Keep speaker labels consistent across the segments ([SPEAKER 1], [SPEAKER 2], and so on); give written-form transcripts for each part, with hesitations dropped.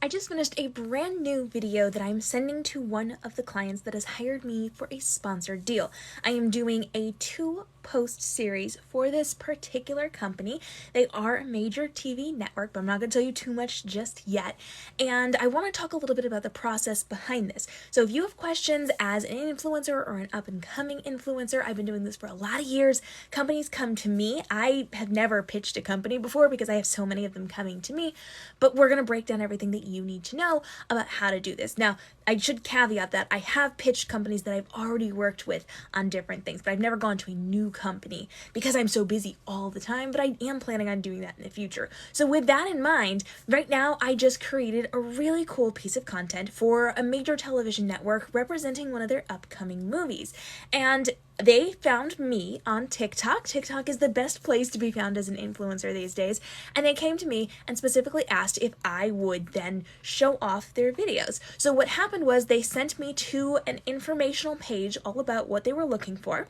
[SPEAKER 1] I just finished a brand new video that I'm sending to one of the clients that has hired me for a sponsored deal. I am doing a 2-post series for this particular company. They are a major TV network, but I'm not going to tell you too much just yet. And I want to talk a little bit about the process behind this. So if you have questions as an influencer or an up-and-coming influencer, I've been doing this for a lot of years. Companies come to me. I have never pitched a company before because I have so many of them coming to me, but we're going to break down everything that you need to know about how to do this. Now, I should caveat that I have pitched companies that I've already worked with on different things, but I've never gone to a new company because I'm so busy all the time, but I am planning on doing that in the future. So with that in mind, right now I just created a really cool piece of content for a major television network representing one of their upcoming movies. And they found me on TikTok. TikTok is the best place to be found as an influencer these days. And they came to me and specifically asked if I would then show off their videos. So what happened was they sent me to an informational page all about what they were looking for.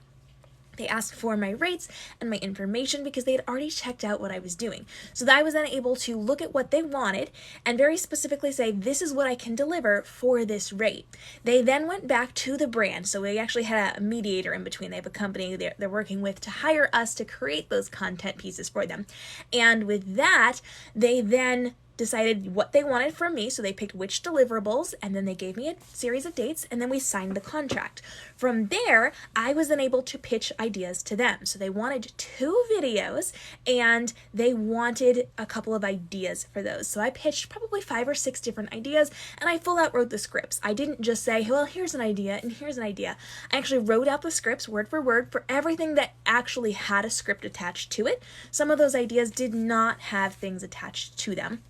[SPEAKER 1] They asked for my rates and my information because they had already checked out what I was doing. So that I was then able to look at what they wanted and very specifically say, this is what I can deliver for this rate. They then went back to the brand. So we actually had a mediator in between. They have a company they're working with to hire us to create those content pieces for them. And with that, they then decided what they wanted from me, so they picked which deliverables, and then they gave me a series of dates, and then we signed the contract. From there, I was then able to pitch ideas to them. So they wanted 2 videos, and they wanted a couple of ideas for those. So I pitched probably 5 or 6 different ideas, and I full out wrote the scripts. I didn't just say, well, here's an idea, and here's an idea. I actually wrote out the scripts word for word for everything that actually had a script attached to it. Some of those ideas did not have things attached to them.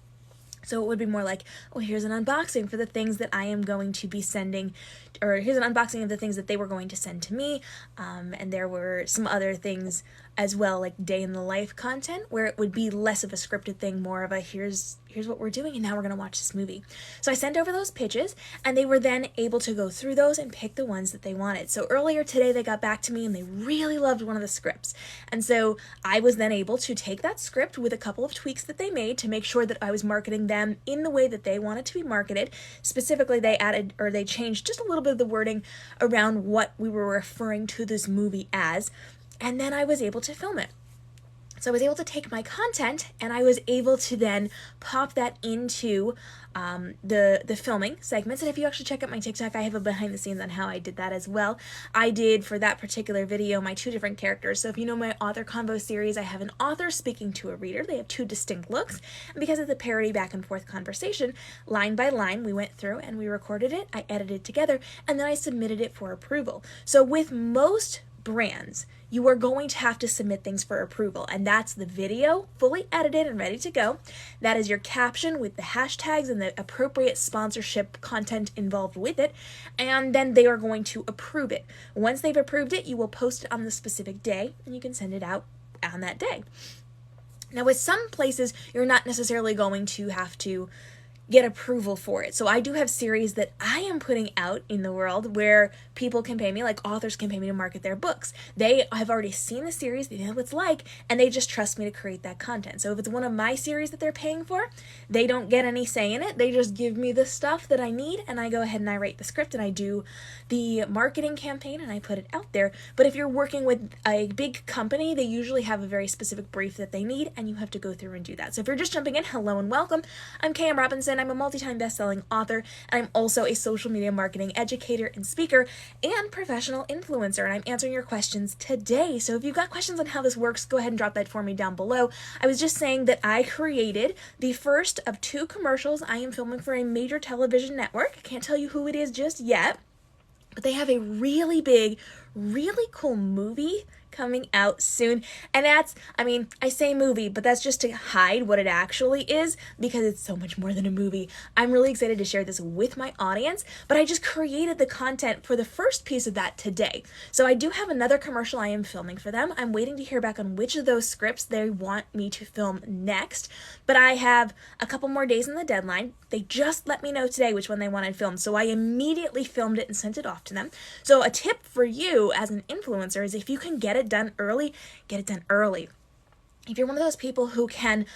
[SPEAKER 1] So it would be more like, oh, here's an unboxing for the things that I am going to be sending, or here's an unboxing of the things that they were going to send to me. And there were some other things as well, like day in the life content, where it would be less of a scripted thing, more of a here's what we're doing, and now we're going to watch this movie. So I sent over those pitches, and they were then able to go through those and pick the ones that they wanted. So earlier today, they got back to me, and they really loved one of the scripts. And so I was then able to take that script with a couple of tweaks that they made to make sure that I was marketing them in the way that they wanted to be marketed. Specifically, they added, or they changed just a little bit of the wording around what we were referring to this movie as, and then I was able to film it. So I was able to take my content and I was able to then pop that into the filming segments. And if you actually check out my TikTok, I have a behind the scenes on how I did that as well. I did, for that particular video, my 2 different characters. So if you know my author convo series, I have an author speaking to a reader. They have 2 distinct looks. And because it's a parody back and forth conversation, line by line, we went through and we recorded it, I edited it together, and then I submitted it for approval. So with most brands, you are going to have to submit things for approval, and that's the video fully edited and ready to go. That is your caption with the hashtags and the appropriate sponsorship content involved with it, and then they are going to approve it. Once they've approved it, you will post it on the specific day, and you can send it out on that day. Now, with some places, you're not necessarily going to have to get approval for it. So I do have series that I am putting out in the world where people can pay me, like authors can pay me to market their books. They have already seen the series, they know what it's like, and they just trust me to create that content. So if it's one of my series that they're paying for, they don't get any say in it. They just give me the stuff that I need, and I go ahead and I write the script and I do the marketing campaign and I put it out there. But if you're working with a big company, they usually have a very specific brief that they need, and you have to go through and do that. So if you're just jumping in, hello and welcome. I'm Cam Robinson. I'm a multi-time best-selling author, and I'm also a social media marketing educator and speaker and professional influencer, and I'm answering your questions today. So if you've got questions on how this works, go ahead and drop that for me down below. I was just saying that I created the first of 2 commercials I am filming for a major television network. I can't tell you who it is just yet, but they have a really big, really cool movie coming out soon. And that's, I mean, I say movie, but that's just to hide what it actually is because it's so much more than a movie. I'm really excited to share this with my audience, but I just created the content for the first piece of that today. So I do have another commercial I am filming for them. I'm waiting to hear back on which of those scripts they want me to film next, but I have a couple more days in the deadline. They just let me know today which one they wanted filmed, so I immediately filmed it and sent it off to them. So a tip for you as an influencer is if you can get it done early, get it done early. If you're one of those people who can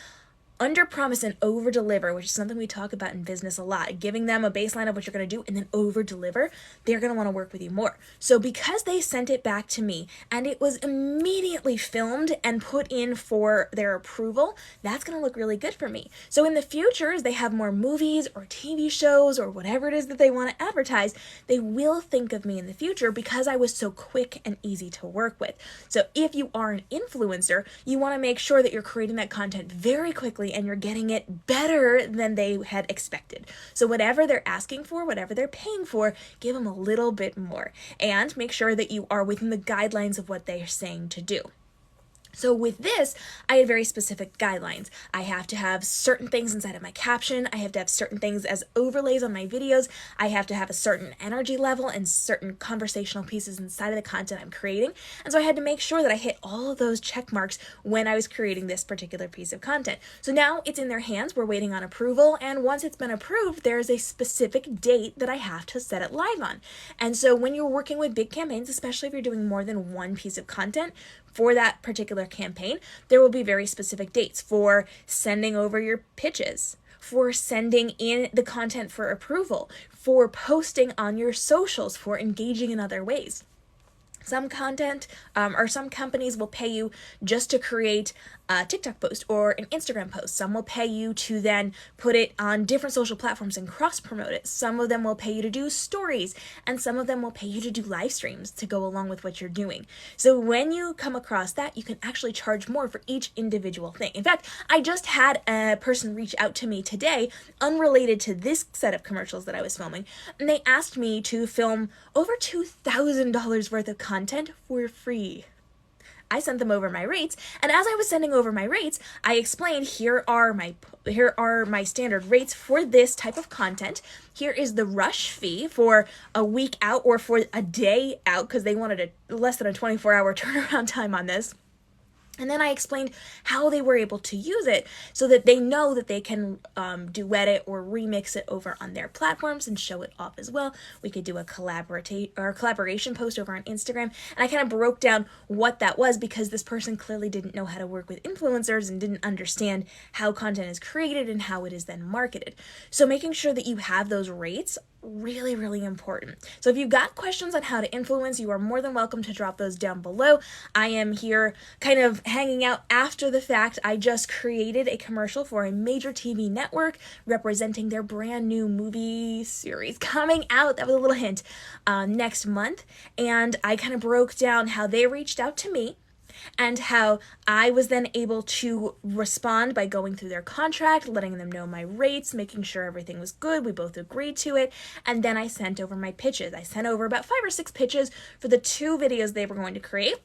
[SPEAKER 1] under promise and over deliver, which is something we talk about in business a lot, giving them a baseline of what you're going to do and then over deliver, they're going to want to work with you more. So because they sent it back to me and it was immediately filmed and put in for their approval, that's going to look really good for me. So in the future, as they have more movies or TV shows or whatever it is that they want to advertise, they will think of me in the future because I was so quick and easy to work with. So if you are an influencer, you want to make sure that you're creating that content very quickly and you're getting it better than they had expected. So whatever they're asking for, whatever they're paying for, give them a little bit more and make sure that you are within the guidelines of what they're saying to do. So with this, I had very specific guidelines. I have to have certain things inside of my caption. I have to have certain things as overlays on my videos. I have to have a certain energy level and certain conversational pieces inside of the content I'm creating. And so I had to make sure that I hit all of those check marks when I was creating this particular piece of content. So now it's in their hands. We're waiting on approval. And once it's been approved, there's a specific date that I have to set it live on. And so when you're working with big campaigns, especially if you're doing more than one piece of content, for that particular campaign, there will be very specific dates for sending over your pitches, for sending in the content for approval, for posting on your socials, for engaging in other ways. Some content or some companies will pay you just to create a TikTok post or an Instagram post. Some will pay you to then put it on different social platforms and cross-promote it. Some of them will pay you to do stories, and some of them will pay you to do live streams to go along with what you're doing. So when you come across that, you can actually charge more for each individual thing. In fact, I just had a person reach out to me today, unrelated to this set of commercials that I was filming, and they asked me to film over $2,000 worth of content for free. I sent them over my rates, and as I was sending over my rates, I explained here are my standard rates for this type of content. Here is the rush fee for a week out or for a day out, because they wanted less than a 24-hour turnaround time on this. And then I explained how they were able to use it so that they know that they can duet it or remix it over on their platforms and show it off as well. We could do a collaboration post over on Instagram. And I kind of broke down what that was because this person clearly didn't know how to work with influencers and didn't understand how content is created and how it is then marketed. So making sure that you have those rates, really, really important. So if you've got questions on how to influence, you are more than welcome to drop those down below. I am here kind of hanging out after the fact. I just created a commercial for a major TV network representing their brand new movie series coming out. That was a little hint, next month. And I kind of broke down how they reached out to me and how I was then able to respond by going through their contract, letting them know my rates, making sure everything was good. We both agreed to it. And then I sent over my pitches. I sent over about 5 or 6 pitches for the 2 videos they were going to create.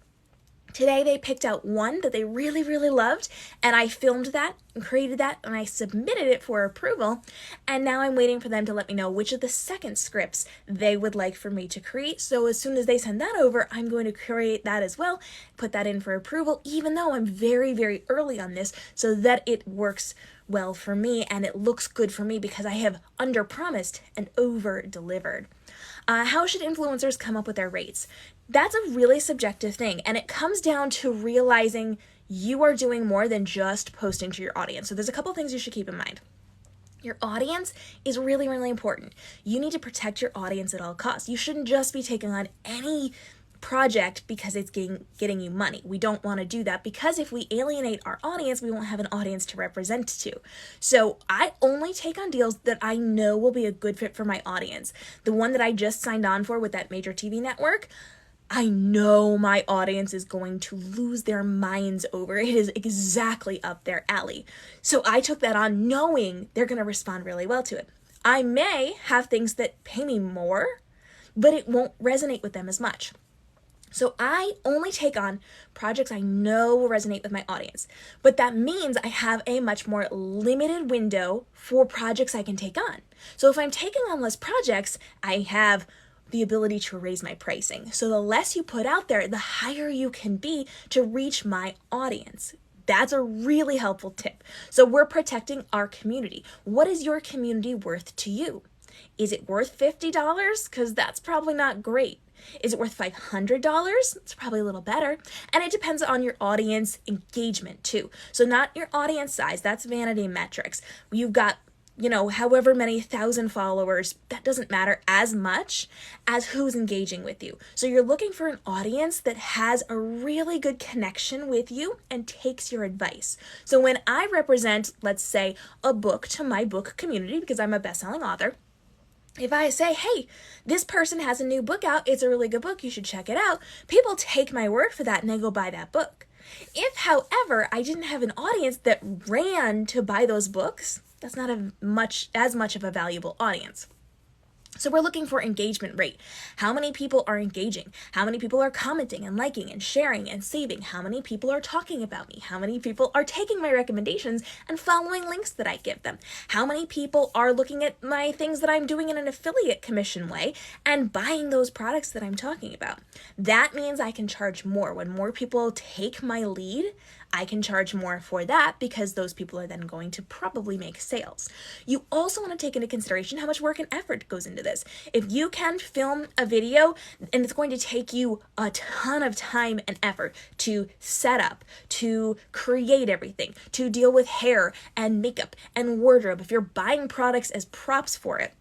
[SPEAKER 1] Today they picked out one that they really, really loved, and I filmed that and created that, and I submitted it for approval, and now I'm waiting for them to let me know which of the second scripts they would like for me to create. So as soon as they send that over, I'm going to create that as well, put that in for approval, even though I'm very, very early on this, so that it works well for me and it looks good for me because I have under-promised and over-delivered. How should influencers come up with their rates? That's a really subjective thing, and it comes down to realizing you are doing more than just posting to your audience. So there's a couple things you should keep in mind. Your audience is really, really important. You need to protect your audience at all costs. You shouldn't just be taking on any project because it's getting you money. We don't want to do that because if we alienate our audience, we won't have an audience to represent to. So I only take on deals that I know will be a good fit for my audience. The one that I just signed on for with that major TV network, I know my audience is going to lose their minds over. It is exactly up their alley. So I took that on knowing they're going to respond really well to it. I may have things that pay me more, but it won't resonate with them as much. So I only take on projects I know will resonate with my audience. But that means I have a much more limited window for projects I can take on. So if I'm taking on less projects, I have the ability to raise my pricing. So the less you put out there, the higher you can be to reach my audience. That's a really helpful tip. So we're protecting our community. What is your community worth to you? Is it worth $50? Because that's probably not great. Is it worth $500? It's probably a little better. And it depends on your audience engagement too. So not your audience size, that's vanity metrics. You've got however many thousand followers, that doesn't matter as much as who's engaging with you. So you're looking for an audience that has a really good connection with you and takes your advice. So when I represent, let's say, a book to my book community, because I'm a best-selling author, if I say, hey, this person has a new book out, it's a really good book, you should check it out, people take my word for that and they go buy that book. If, however, I didn't have an audience that ran to buy those books, that's not as much of a valuable audience. So we're looking for engagement rate. How many people are engaging? How many people are commenting and liking and sharing and saving? How many people are talking about me? How many people are taking my recommendations and following links that I give them? How many people are looking at my things that I'm doing in an affiliate commission way and buying those products that I'm talking about? That means I can charge more. When more people take my lead, I can charge more for that because those people are then going to probably make sales. You also want to take into consideration how much work and effort goes into this. If you can film a video and it's going to take you a ton of time and effort to set up, to create everything, to deal with hair and makeup and wardrobe, if you're buying products as props for it,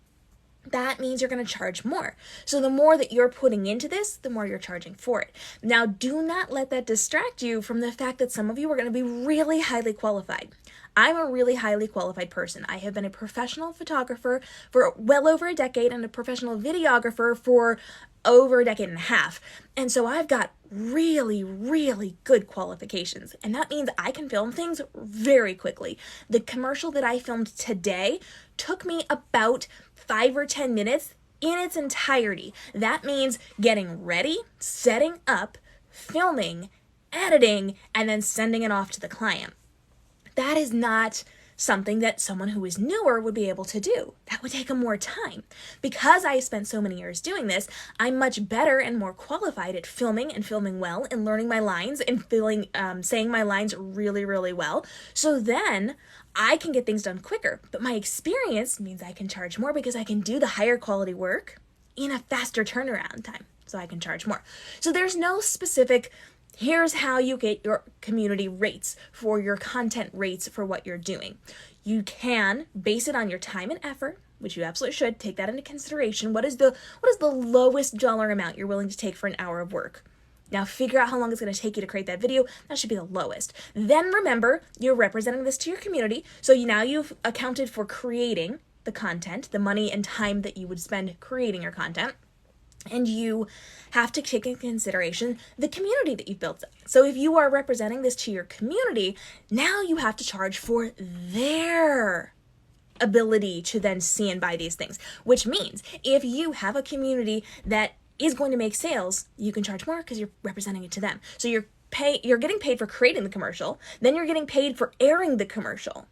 [SPEAKER 1] that means you're going to charge more. So the more that you're putting into this, the more you're charging for it. Now, do not let that distract you from the fact that some of you are going to be really highly qualified. I'm a really highly qualified person. I have been a professional photographer for well over a decade and a professional videographer for over a decade and a half. And so I've got really, really good qualifications. And that means I can film things very quickly. The commercial that I filmed today took me about 5 or 10 minutes in its entirety. That means getting ready, setting up, filming, editing, and then sending it off to the client. That is not something that someone who is newer would be able to do. That would take them more time. Because I spent so many years doing this, I'm much better and more qualified at filming and filming well and learning my lines and saying my lines really, really well. So then I can get things done quicker. But my experience means I can charge more because I can do the higher quality work in a faster turnaround time. So I can charge more. So there's no specific, here's how you get your community rates for your content rates for what you're doing. You can base it on your time and effort, which you absolutely should. Take that into consideration. What is the lowest dollar amount you're willing to take for an hour of work? Now figure out how long it's going to take you to create that video. That should be the lowest. Then remember, you're representing this to your community. So now you've accounted for creating the content, the money and time that you would spend creating your content. And you have to take into consideration the community that you've built up. So if you are representing this to your community, now you have to charge for their ability to then see and buy these things. Which means if you have a community that is going to make sales, you can charge more because you're representing it to them. So you're getting paid for creating the commercial, then you're getting paid for airing the commercial.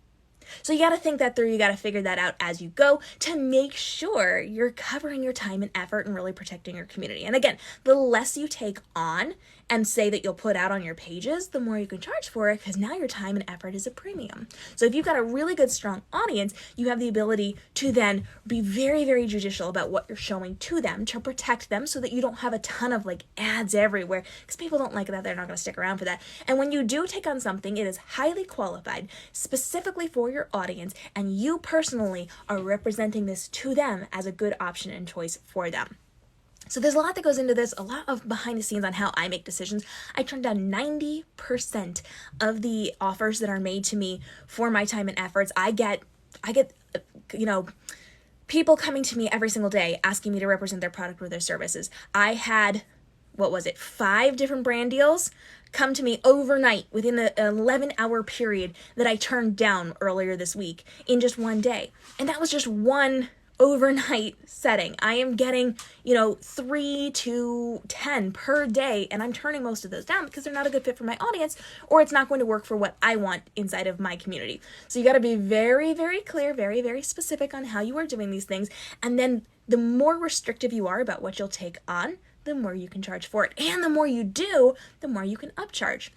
[SPEAKER 1] So you got to think that through. You got to figure that out as you go to make sure you're covering your time and effort and really protecting your community. And again, the less you take on and say that you'll put out on your pages, the more you can charge for it because now your time and effort is a premium. So if you've got a really good, strong audience, you have the ability to then be very, very judicial about what you're showing to them to protect them so that you don't have a ton of ads everywhere because people don't like that. They're not going to stick around for that. And when you do take on something, it is highly qualified specifically for your audience, and you personally are representing this to them as a good option and choice for them. So there's a lot that goes into this, a lot of behind the scenes on how I make decisions. I turn down 90% of the offers that are made to me for my time and efforts. I get people coming to me every single day asking me to represent their product or their services. I had 5 different brand deals come to me overnight within an 11-hour period that I turned down earlier this week in just one day. And that was just one overnight setting. I am getting, 3 to 10 per day, and I'm turning most of those down because they're not a good fit for my audience, or it's not going to work for what I want inside of my community. So you got to be very, very clear, very, very specific on how you are doing these things. And then the more restrictive you are about what you'll take on, the more you can charge for it. And the more you do, the more you can upcharge.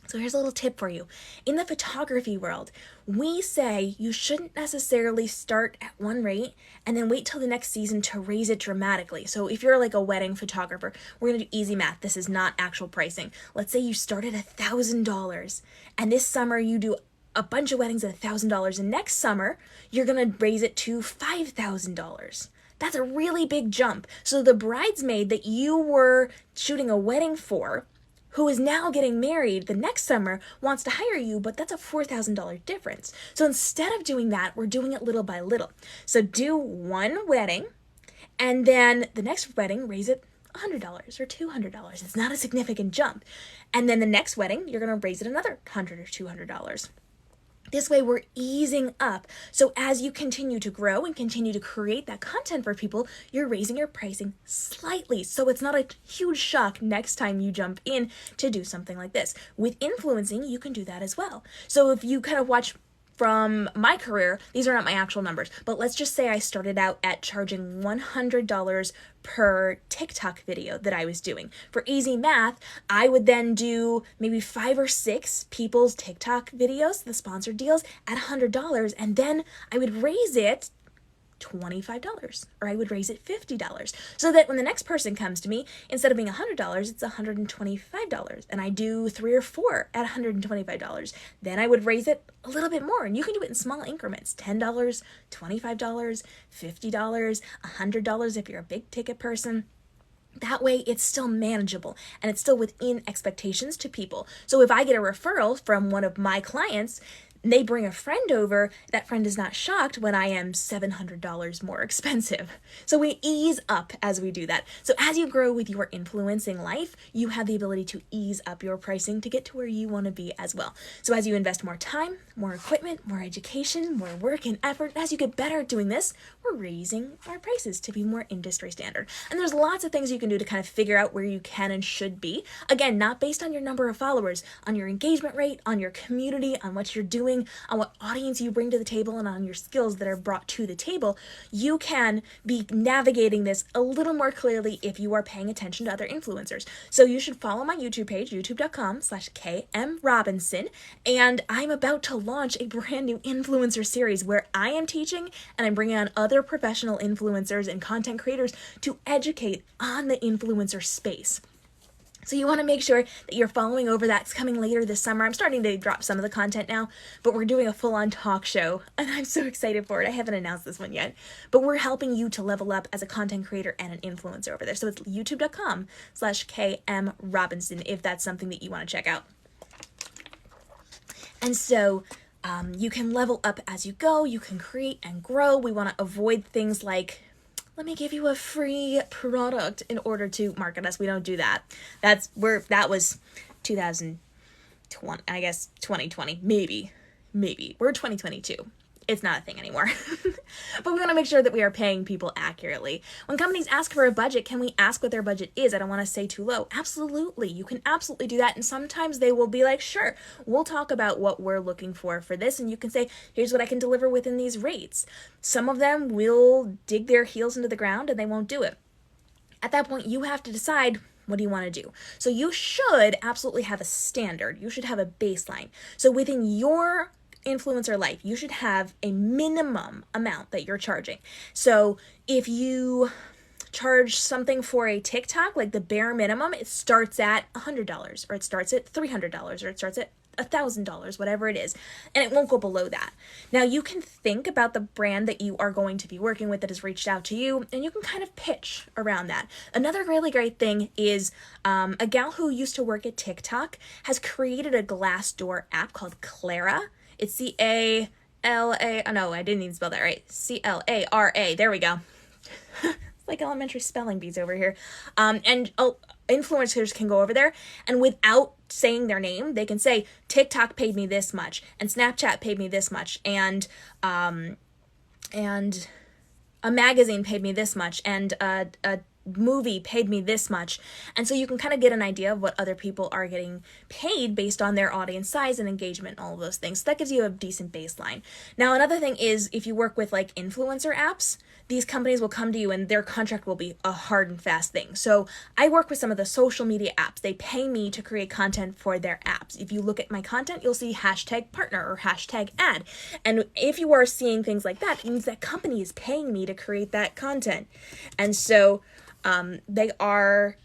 [SPEAKER 1] So here's a little tip for you. In the photography world, we say you shouldn't necessarily start at one rate and then wait till the next season to raise it dramatically. So if you're like a wedding photographer, we're going to do easy math. This is not actual pricing. Let's say you start at $1,000 and this summer you do a bunch of weddings at $1,000, and next summer you're going to raise it to $5,000. That's a really big jump. So the bridesmaid that you were shooting a wedding for, who is now getting married the next summer, wants to hire you, but that's a $4,000 difference. So instead of doing that, we're doing it little by little. So do one wedding, and then the next wedding, raise it $100 or $200. It's not a significant jump. And then the next wedding, you're going to raise it another $100 or $200. This way we're easing up. So as you continue to grow and continue to create that content for people, you're raising your pricing slightly. So it's not a huge shock next time you jump in to do something like this. With influencing, you can do that as well. So if you kind of watch from my career, these are not my actual numbers, but let's just say I started out at charging $100 per TikTok video that I was doing. For easy math, I would then do maybe 5 or 6 people's TikTok videos, the sponsored deals, at $100, and then I would raise it $25, or I would raise it $50, so that when the next person comes to me, instead of being $100, it's $125, and I do 3 or 4 at $125. Then I would raise it a little bit more, and you can do it in small increments: $10, $25, $50, $100 if you're a big ticket person. That way it's still manageable and it's still within expectations to people. So if I get a referral from one of my clients, they bring a friend over, that friend is not shocked when I am $700 more expensive. So we ease up as we do that. So as you grow with your influencing life, you have the ability to ease up your pricing to get to where you want to be as well. So as you invest more time, more equipment, more education, more work and effort, as you get better at doing this, we're raising our prices to be more industry standard. And there's lots of things you can do to kind of figure out where you can and should be. Again, not based on your number of followers, on your engagement rate, on your community, on what you're doing, on what audience you bring to the table, and on your skills that are brought to the table. You can be navigating this a little more clearly if you are paying attention to other influencers. So you should follow my YouTube page, youtube.com/KMRobinson, and I'm about to launch a brand new influencer series where I am teaching and I'm bringing on other professional influencers and content creators to educate on the influencer space. So you want to make sure that you're following over. That's coming later this summer. I'm starting to drop some of the content now, but we're doing a full-on talk show, and I'm so excited for it. I haven't announced this one yet, but we're helping you to level up as a content creator and an influencer over there. So it's youtube.com/KMRobinson if that's something that you want to check out. And so you can level up as you go. You can create and grow. We want to avoid things like, let me give you a free product in order to market us. We don't do that. That was 2020, I guess 2020, maybe. We're 2022. It's not a thing anymore. But we want to make sure that we are paying people accurately. When companies ask for a budget, can we ask what their budget is? I don't want to say too low. Absolutely. You can absolutely do that. And sometimes they will be like, sure, we'll talk about what we're looking for this. And you can say, here's what I can deliver within these rates. Some of them will dig their heels into the ground and they won't do it. At that point, you have to decide, what do you want to do? So you should absolutely have a standard. You should have a baseline. So within your influencer life, you should have a minimum amount that you're charging. So if you charge something for a TikTok, like the bare minimum, it starts at $100, or it starts at $300, or it starts at $1,000, whatever it is, and it won't go below that. Now you can think about the brand that you are going to be working with that has reached out to you, and you can kind of pitch around that. Another really great thing is a gal who used to work at TikTok has created a Glassdoor app called Clara. It's C-A-L-A, oh no, I didn't even spell that right. C-L-A-R-A, there we go. It's like elementary spelling bees over here. And influencers can go over there, and without saying their name, they can say, TikTok paid me this much, and Snapchat paid me this much, and a magazine paid me this much, and a movie paid me this much. And so you can kind of get an idea of what other people are getting paid based on their audience size and engagement and all of those things. So that gives you a decent baseline. Now, another thing is if you work with like influencer apps, these companies will come to you and their contract will be a hard and fast thing. So I work with some of the social media apps. They pay me to create content for their apps. If you look at my content, you'll see #partner or #ad. And if you are seeing things like that, it means that company is paying me to create that content. And so they are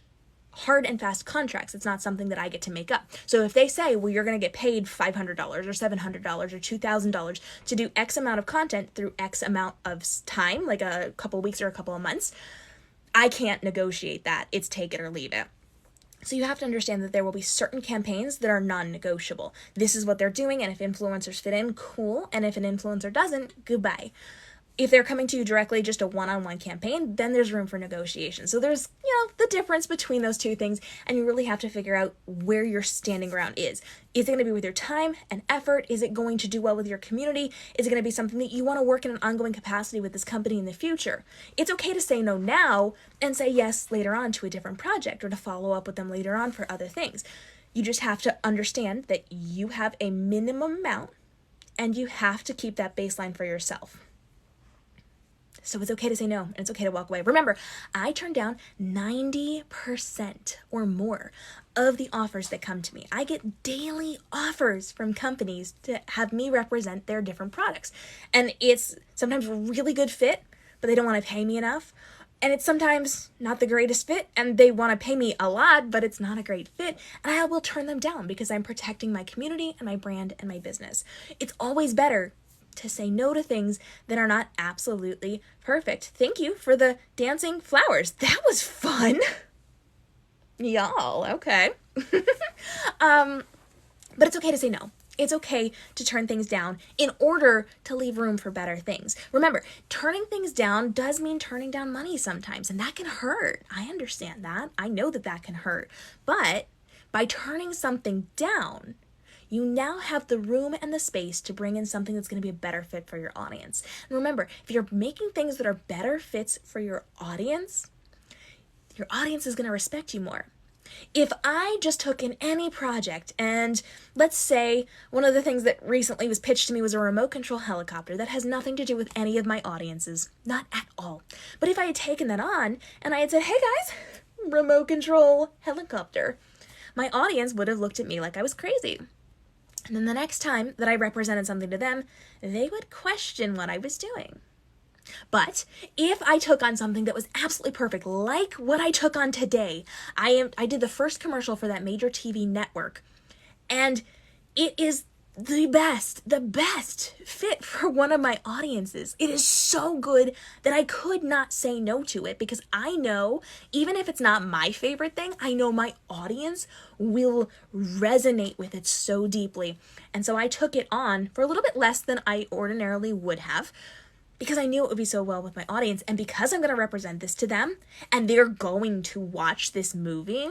[SPEAKER 1] hard and fast contracts. It's not something that I get to make up. So if they say, well, you're going to get paid $500 or $700 or $2,000 to do X amount of content through X amount of time, like a couple of weeks or a couple of months, I can't negotiate that. It's take it or leave it. So you have to understand that there will be certain campaigns that are non-negotiable. This is what they're doing, and if influencers fit in, cool. And if an influencer doesn't, goodbye. If they're coming to you directly, just a one-on-one campaign, then there's room for negotiation. So there's, the difference between those two things, and you really have to figure out where your standing ground is. Is it going to be with your time and effort? Is it going to do well with your community? Is it going to be something that you want to work in an ongoing capacity with this company in the future? It's okay to say no now and say yes later on to a different project or to follow up with them later on for other things. You just have to understand that you have a minimum amount and you have to keep that baseline for yourself. So it's okay to say no, and it's okay to walk away. Remember, I turn down 90% or more of the offers that come to me. I get daily offers from companies to have me represent their different products. And it's sometimes a really good fit, but they don't want to pay me enough. And it's sometimes not the greatest fit, and they want to pay me a lot, but it's not a great fit. And I will turn them down because I'm protecting my community and my brand and my business. It's always better to say no to things that are not absolutely perfect. Thank you for the dancing flowers. That was fun. Y'all, okay. But it's okay to say no. It's okay to turn things down in order to leave room for better things. Remember, turning things down does mean turning down money sometimes, and that can hurt. I understand that. I know that that can hurt. But by turning something down, you now have the room and the space to bring in something that's going to be a better fit for your audience. And remember, if you're making things that are better fits for your audience is going to respect you more. If I just took in any project and let's say one of the things that recently was pitched to me was a remote control helicopter that has nothing to do with any of my audiences, not at all. But if I had taken that on and I had said, hey guys, remote control helicopter, my audience would have looked at me like I was crazy. And then the next time that I represented something to them, they would question what I was doing. But if I took on something that was absolutely perfect, like what I took on today, I did the first commercial for that major TV network, and it is the best fit for one of my audiences. It is so good that I could not say no to it because I know, even if it's not my favorite thing, I know my audience will resonate with it so deeply. And so I took it on for a little bit less than I ordinarily would have because I knew it would be so well with my audience. And because I'm going to represent this to them and they're going to watch this movie,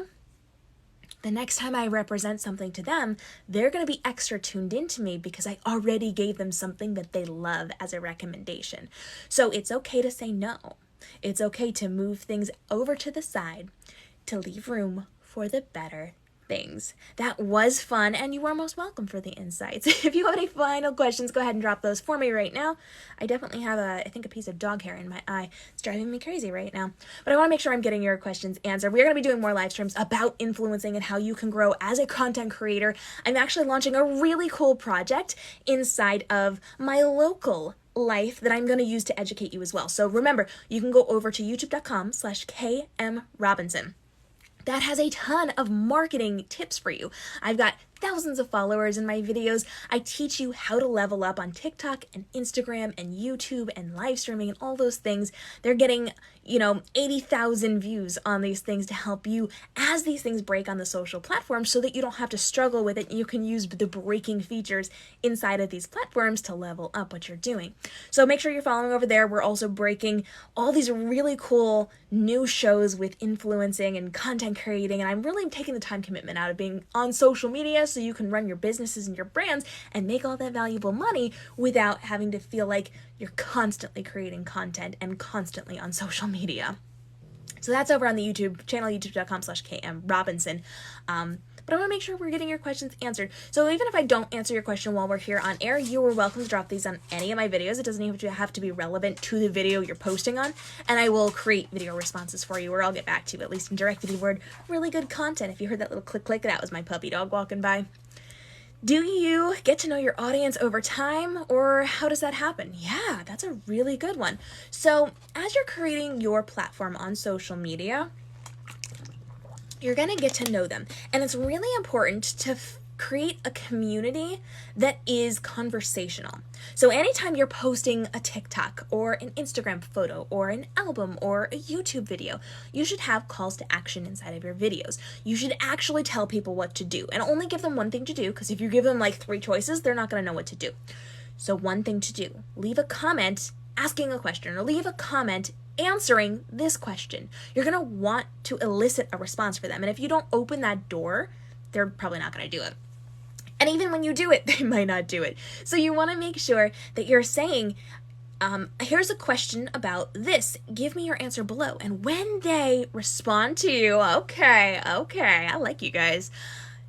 [SPEAKER 1] the next time I represent something to them, they're going to be extra tuned into me because I already gave them something that they love as a recommendation. So it's okay to say no. It's okay to move things over to the side to leave room for the better things. That was fun, and you are most welcome for the insights. If you have any final questions, go ahead and drop those for me right now. I definitely have I think a piece of dog hair in my eye. It's driving me crazy right now. But I want to make sure I'm getting your questions answered. We're going to be doing more live streams about influencing and how you can grow as a content creator. I'm actually launching a really cool project inside of my local life that I'm going to use to educate you as well. So remember, you can go over to youtube.com/KMRobinson. That has a ton of marketing tips for you. I've got thousands of followers in my videos. I teach you how to level up on TikTok and Instagram and YouTube and live streaming and all those things. They're getting, 80,000 views on these things to help you as these things break on the social platforms so that you don't have to struggle with it. You can use the breaking features inside of these platforms to level up what you're doing. So make sure you're following over there. We're also breaking all these really cool new shows with influencing and content creating. And I'm really taking the time commitment out of being on social media so you can run your businesses and your brands and make all that valuable money without having to feel like you're constantly creating content and constantly on social media. So that's over on the YouTube channel, youtube.com/KMRobinson. But I want to make sure we're getting your questions answered. So even if I don't answer your question while we're here on air, you are welcome to drop these on any of my videos. It doesn't even have to be relevant to the video you're posting on, and I will create video responses for you, or I'll get back to you, at least in direct video word. Really good content. If you heard that little click click, that was my puppy dog walking by. Do you get to know your audience over time, or how does that happen? Yeah, that's a really good one. So as you're creating your platform on social media, you're going to get to know them. And it's really important to create a community that is conversational. So anytime you're posting a TikTok or an Instagram photo or an album or a YouTube video, you should have calls to action inside of your videos. You should actually tell people what to do, and only give them one thing to do, because if you give them like 3 choices, they're not going to know what to do. So one thing to do: leave a comment asking a question, or leave a comment answering this question. You're going to want to elicit a response for them. And if you don't open that door, they're probably not going to do it. And even when you do it, they might not do it. So you want to make sure that you're saying, here's a question about this. Give me your answer below. And when they respond to you, okay, I like you guys.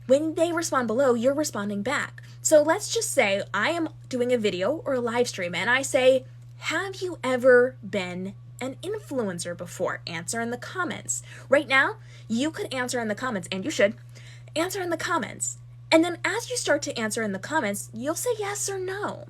[SPEAKER 1] When they respond below, you're responding back. So let's just say I am doing a video or a live stream, and I say, have you ever been an influencer before? Answer in the comments. Right now, you could answer in the comments, and you should answer in the comments. And then as you start to answer in the comments, you'll say yes or no.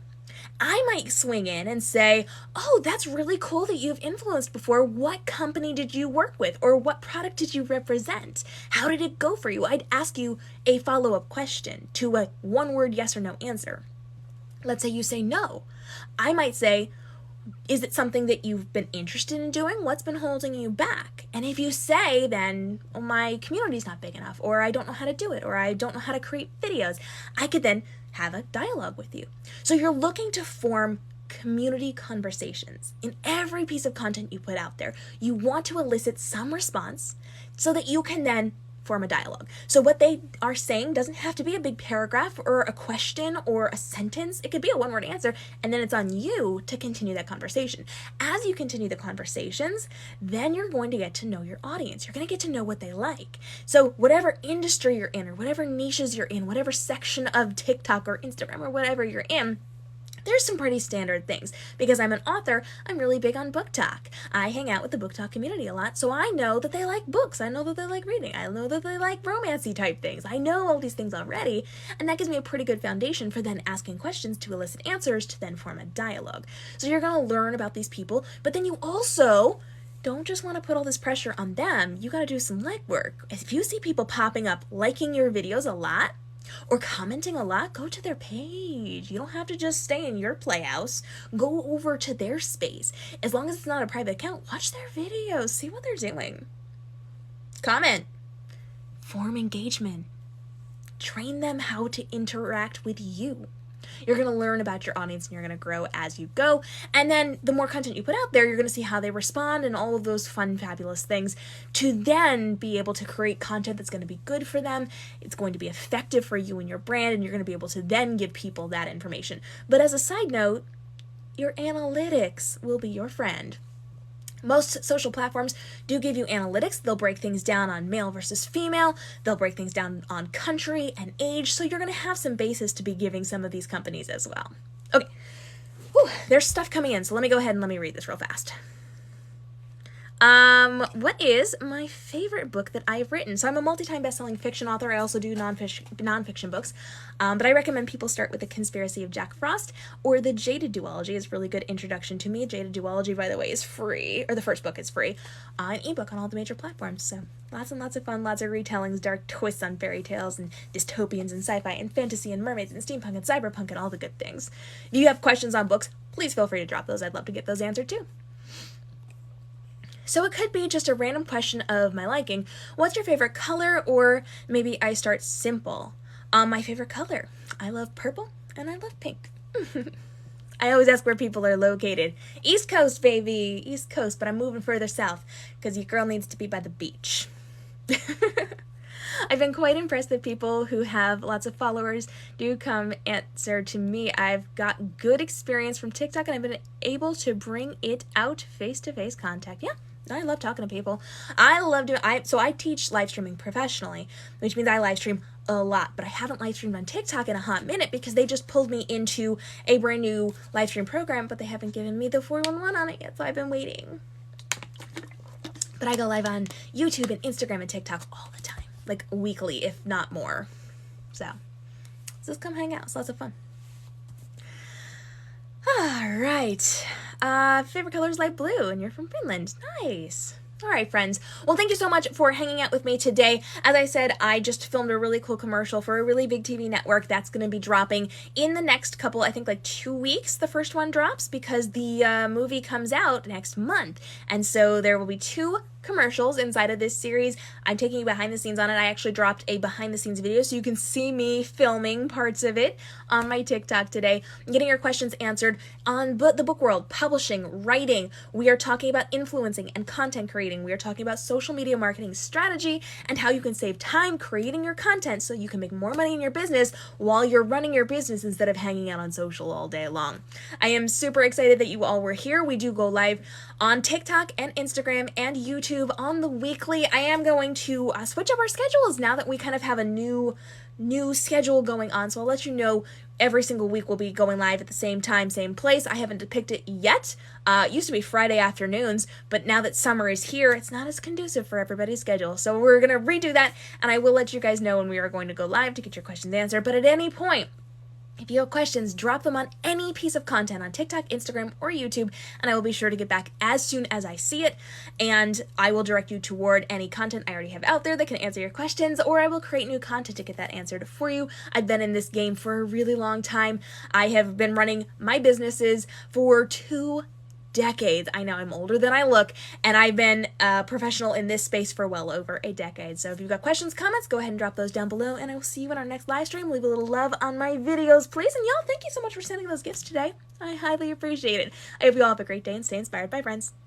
[SPEAKER 1] I might swing in and say, oh, that's really cool that you've influenced before. What company did you work with? Or what product did you represent? How did it go for you? I'd ask you a follow-up question to a one-word yes or no answer. Let's say you say no. I might say, is it something that you've been interested in doing? What's been holding you back? And if you say, then, oh, my community's not big enough, or I don't know how to do it, or I don't know how to create videos, I could then have a dialogue with you. So you're looking to form community conversations in every piece of content you put out there. You want to elicit some response so that you can then form a dialogue. So what they are saying doesn't have to be a big paragraph or a question or a sentence. It could be a one-word answer, and then it's on you to continue that conversation. As you continue the conversations, then you're going to get to know your audience. You're going to get to know what they like. So whatever industry you're in, or whatever niches you're in, whatever section of TikTok or Instagram or whatever you're in, there's some pretty standard things. Because I'm an author, I'm really big on book talk. I hang out with the book talk community a lot, so I know that they like books. I know that they like reading. I know that they like romancy type things. I know all these things already, and that gives me a pretty good foundation for then asking questions to elicit answers to then form a dialogue. So you're going to learn about these people, but then you also don't just want to put all this pressure on them. You got to do some legwork. If you see people popping up, liking your videos a lot, or commenting a lot, go to their page. You don't have to just stay in your playhouse. Go over to their space. As long as it's not a private account, watch their videos. See what they're doing. Comment. Form engagement. Train them how to interact with you. You're going to learn about your audience, and you're going to grow as you go. And then the more content you put out there, you're going to see how they respond and all of those fun, fabulous things to then be able to create content that's going to be good for them. It's going to be effective for you and your brand, and you're going to be able to then give people that information. But as a side note, your analytics will be your friend. Most social platforms do give you analytics. They'll break things down on male versus female. They'll break things down on country and age. So you're going to have some basis to be giving some of these companies as well. Okay. Whew, there's stuff coming in. So let me go ahead and let me read this real fast. What is my favorite book that I've written? So I'm a multi-time best-selling fiction author. I also do nonfiction books. But I recommend people start with The Conspiracy of Jack Frost or The Jaded Duology. It's a really good introduction to me. Jaded Duology, by the way, is free, or the first book is free, an ebook on all the major platforms. So lots and lots of fun, lots of retellings, dark twists on fairy tales and dystopians and sci-fi and fantasy and mermaids and steampunk and cyberpunk and all the good things. If you have questions on books, please feel free to drop those. I'd love to get those answered too. So it could be just a random question of my liking. What's your favorite color? Or maybe I start simple. My favorite color. I love purple and I love pink. I always ask where people are located. East Coast, baby. East Coast, but I'm moving further south because your girl needs to be by the beach. I've been quite impressed that people who have lots of followers do come answer to me. I've got good experience from TikTok, and I've been able to bring it out face-to-face contact. Yeah, I love talking to people. I love doing, so I teach live streaming professionally, which means I live stream a lot, but I haven't live streamed on TikTok in a hot minute because they just pulled me into a brand new live stream program, but they haven't given me the 411 on it yet, so I've been waiting. But I go live on YouTube and Instagram and TikTok all the time, like weekly, if not more. So just come hang out. It's lots of fun. All right. Favorite color is light blue, and you're from Finland. Nice. All right, friends. Well, thank you so much for hanging out with me today. As I said, I just filmed a really cool commercial for a really big TV network that's going to be dropping in the next couple, I think like 2 weeks. The first one drops because the movie comes out next month. And so there will be 2 commercials inside of this series. I'm taking you behind the scenes on it. I actually dropped a behind the scenes video so you can see me filming parts of it on my TikTok today. I'm getting your questions answered on the book world, publishing, writing. We are talking about influencing and content creating. We are talking about social media marketing strategy and how you can save time creating your content so you can make more money in your business while you're running your business instead of hanging out on social all day long. I am super excited that you all were here. We do go live on TikTok and Instagram and YouTube on the weekly. I am going to switch up our schedules now that we kind of have a new schedule going on, so I'll let you know every single week we'll be going live at the same time, same place. I haven't depicted it yet. It used to be Friday afternoons, but now that summer is here, it's not as conducive for everybody's schedule. So we're going to redo that, and I will let you guys know when we are going to go live to get your questions answered. But at any point, if you have questions, drop them on any piece of content on TikTok, Instagram, or YouTube, and I will be sure to get back as soon as I see it, and I will direct you toward any content I already have out there that can answer your questions, or I will create new content to get that answered for you. I've been in this game for a really long time. I have been running my businesses for 2 decades. I know I'm older than I look, and I've been a professional in this space for well over a decade. So if you've got questions, comments, go ahead and drop those down below, and I will see you in our next live stream. Leave a little love on my videos, please. And y'all, thank you so much for sending those gifts today. I highly appreciate it. I hope you all have a great day and stay inspired. Bye, friends.